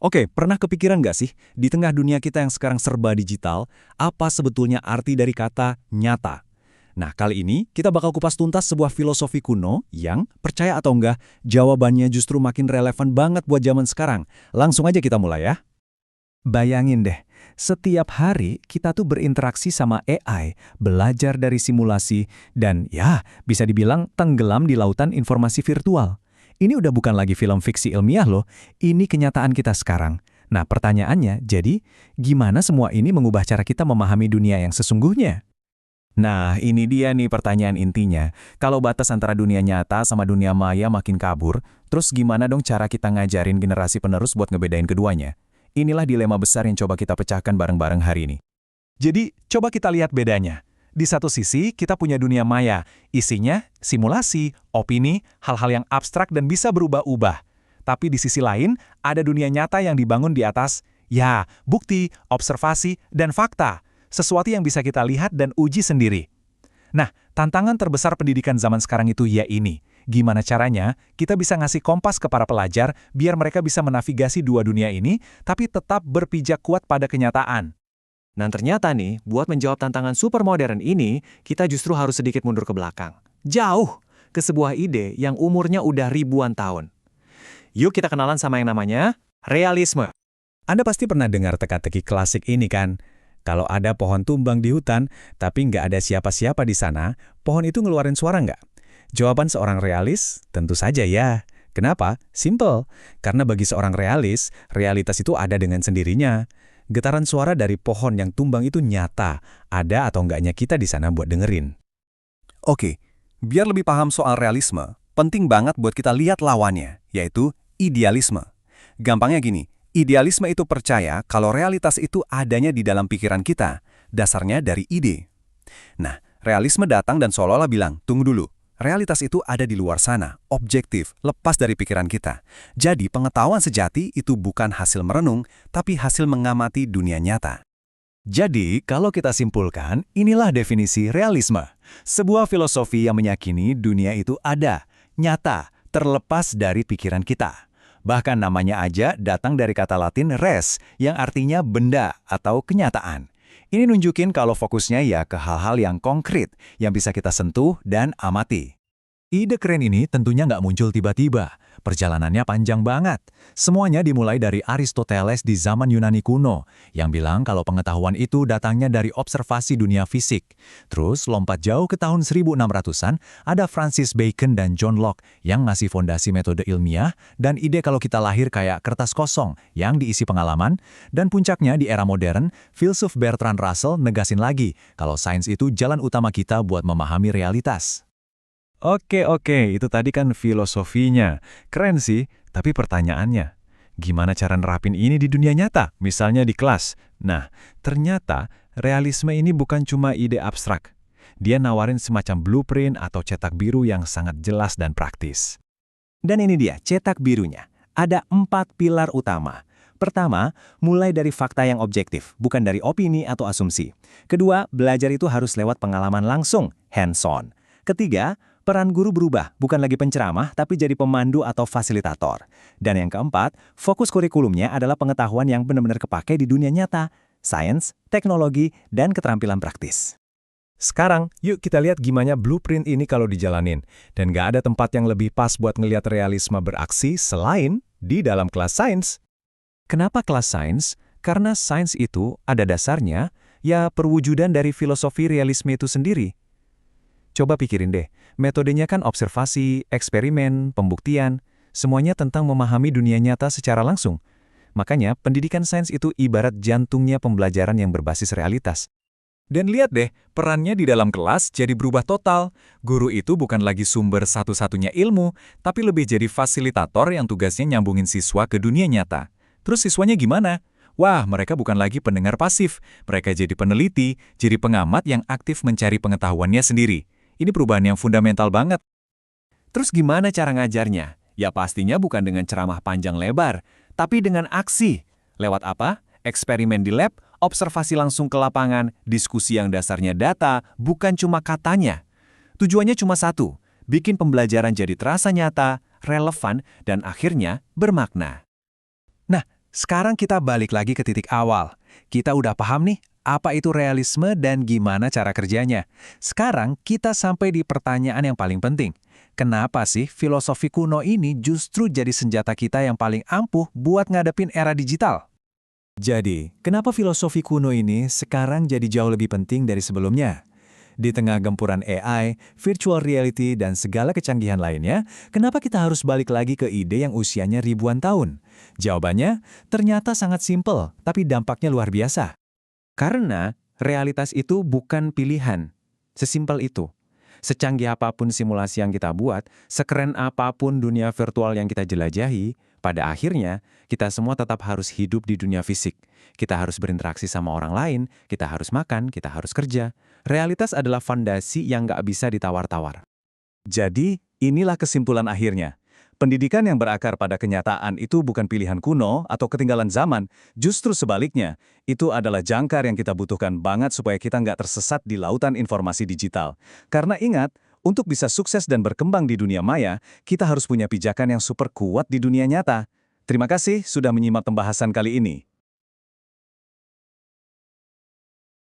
Oke, pernah kepikiran nggak sih, di tengah dunia kita yang sekarang serba digital, apa sebetulnya arti dari kata nyata? Nah, kali ini kita bakal kupas tuntas sebuah filosofi kuno yang, percaya atau enggak, jawabannya justru makin relevan banget buat zaman sekarang. Langsung aja kita mulai ya. Bayangin deh, setiap hari kita tuh berinteraksi sama AI, belajar dari simulasi, dan ya, bisa dibilang tenggelam di lautan informasi virtual. Ini udah bukan lagi film fiksi ilmiah loh, ini kenyataan kita sekarang. Nah, pertanyaannya, jadi gimana semua ini mengubah cara kita memahami dunia yang sesungguhnya? Nah, ini dia nih pertanyaan intinya. Kalau batas antara dunia nyata sama dunia maya makin kabur, terus gimana dong cara kita ngajarin generasi penerus buat ngebedain keduanya? Inilah dilema besar yang coba kita pecahkan bareng-bareng hari ini. Jadi, coba kita lihat bedanya. Di satu sisi, kita punya dunia maya. Isinya simulasi, opini, hal-hal yang abstrak dan bisa berubah-ubah. Tapi di sisi lain, ada dunia nyata yang dibangun di atas, ya, bukti, observasi, dan fakta. Sesuatu yang bisa kita lihat dan uji sendiri. Nah, tantangan terbesar pendidikan zaman sekarang itu ya ini. Gimana caranya kita bisa ngasih kompas ke para pelajar biar mereka bisa menavigasi dua dunia ini, tapi tetap berpijak kuat pada kenyataan. Dan ternyata nih, buat menjawab tantangan super modern ini, kita justru harus sedikit mundur ke belakang. Jauh ke sebuah ide yang umurnya udah ribuan tahun. Yuk kita kenalan sama yang namanya realisme. Anda pasti pernah dengar teka-teki klasik ini kan? Kalau ada pohon tumbang di hutan, tapi nggak ada siapa-siapa di sana, pohon itu ngeluarin suara nggak? Jawaban seorang realis, tentu saja ya. Kenapa? Simple. Karena bagi seorang realis, realitas itu ada dengan sendirinya. Getaran suara dari pohon yang tumbang itu nyata, ada atau enggaknya kita di sana buat dengerin. Oke, biar lebih paham soal realisme, penting banget buat kita lihat lawannya, yaitu idealisme. Gampangnya gini, idealisme itu percaya kalau realitas itu adanya di dalam pikiran kita, dasarnya dari ide. Nah, realisme datang dan seolah-olah bilang, tunggu dulu. Realitas itu ada di luar sana, objektif, lepas dari pikiran kita. Jadi pengetahuan sejati itu bukan hasil merenung, tapi hasil mengamati dunia nyata. Jadi, kalau kita simpulkan, inilah definisi realisme. Sebuah filosofi yang meyakini dunia itu ada, nyata, terlepas dari pikiran kita. Bahkan namanya aja datang dari kata Latin res, yang artinya benda atau kenyataan. Ini nunjukin kalau fokusnya ya ke hal-hal yang konkret, yang bisa kita sentuh dan amati. Ide keren ini tentunya nggak muncul tiba-tiba. Perjalanannya panjang banget. Semuanya dimulai dari Aristoteles di zaman Yunani kuno, yang bilang kalau pengetahuan itu datangnya dari observasi dunia fisik. Terus lompat jauh ke tahun 1600-an, ada Francis Bacon dan John Locke yang ngasih fondasi metode ilmiah dan ide kalau kita lahir kayak kertas kosong yang diisi pengalaman. Dan puncaknya di era modern, filsuf Bertrand Russell negasin lagi kalau sains itu jalan utama kita buat memahami realitas. Oke, itu tadi kan filosofinya. Keren sih, tapi pertanyaannya, gimana cara nerapin ini di dunia nyata, misalnya di kelas? Nah, ternyata realisme ini bukan cuma ide abstrak. Dia nawarin semacam blueprint atau cetak biru yang sangat jelas dan praktis. Dan ini dia, cetak birunya. Ada 4 pilar utama. Pertama, mulai dari fakta yang objektif, bukan dari opini atau asumsi. Kedua, belajar itu harus lewat pengalaman langsung, hands-on. Ketiga, peran guru berubah, bukan lagi penceramah, tapi jadi pemandu atau fasilitator. Dan yang keempat, fokus kurikulumnya adalah pengetahuan yang benar-benar kepake di dunia nyata, sains, teknologi, dan keterampilan praktis. Sekarang, yuk kita lihat gimana blueprint ini kalau dijalanin. Dan nggak ada tempat yang lebih pas buat ngelihat realisme beraksi selain di dalam kelas sains. Kenapa kelas sains? Karena sains itu ada dasarnya, ya perwujudan dari filosofi realisme itu sendiri. Coba pikirin deh, metodenya kan observasi, eksperimen, pembuktian, semuanya tentang memahami dunia nyata secara langsung. Makanya, pendidikan sains itu ibarat jantungnya pembelajaran yang berbasis realitas. Dan lihat deh, perannya di dalam kelas jadi berubah total. Guru itu bukan lagi sumber satu-satunya ilmu, tapi lebih jadi fasilitator yang tugasnya nyambungin siswa ke dunia nyata. Terus siswanya gimana? Wah, mereka bukan lagi pendengar pasif. Mereka jadi peneliti, jadi pengamat yang aktif mencari pengetahuannya sendiri. Ini perubahan yang fundamental banget. Terus gimana cara ngajarnya? Ya pastinya bukan dengan ceramah panjang lebar, tapi dengan aksi. Lewat apa? Eksperimen di lab, observasi langsung ke lapangan, diskusi yang dasarnya data, bukan cuma katanya. Tujuannya cuma satu, bikin pembelajaran jadi terasa nyata, relevan, dan akhirnya bermakna. Nah, Sekarang kita balik lagi ke titik awal. Kita udah paham nih, apa itu realisme dan gimana cara kerjanya. Sekarang kita sampai di pertanyaan yang paling penting. Kenapa sih filosofi kuno ini justru jadi senjata kita yang paling ampuh buat ngadepin era digital? Jadi, kenapa filosofi kuno ini sekarang jadi jauh lebih penting dari sebelumnya? Di tengah gempuran AI, virtual reality, dan segala kecanggihan lainnya, kenapa kita harus balik lagi ke ide yang usianya ribuan tahun? Jawabannya, ternyata sangat simpel, tapi dampaknya luar biasa. Karena realitas itu bukan pilihan. Sesimpel itu. Secanggih apapun simulasi yang kita buat, sekeren apapun dunia virtual yang kita jelajahi, pada akhirnya kita semua tetap harus hidup di dunia fisik. Kita harus berinteraksi sama orang lain, kita harus makan, kita harus kerja. Realitas adalah fondasi yang nggak bisa ditawar-tawar. Jadi, inilah kesimpulan akhirnya. Pendidikan yang berakar pada kenyataan itu bukan pilihan kuno atau ketinggalan zaman, justru sebaliknya, itu adalah jangkar yang kita butuhkan banget supaya kita nggak tersesat di lautan informasi digital. Karena ingat, untuk bisa sukses dan berkembang di dunia maya, kita harus punya pijakan yang super kuat di dunia nyata. Terima kasih sudah menyimak pembahasan kali ini.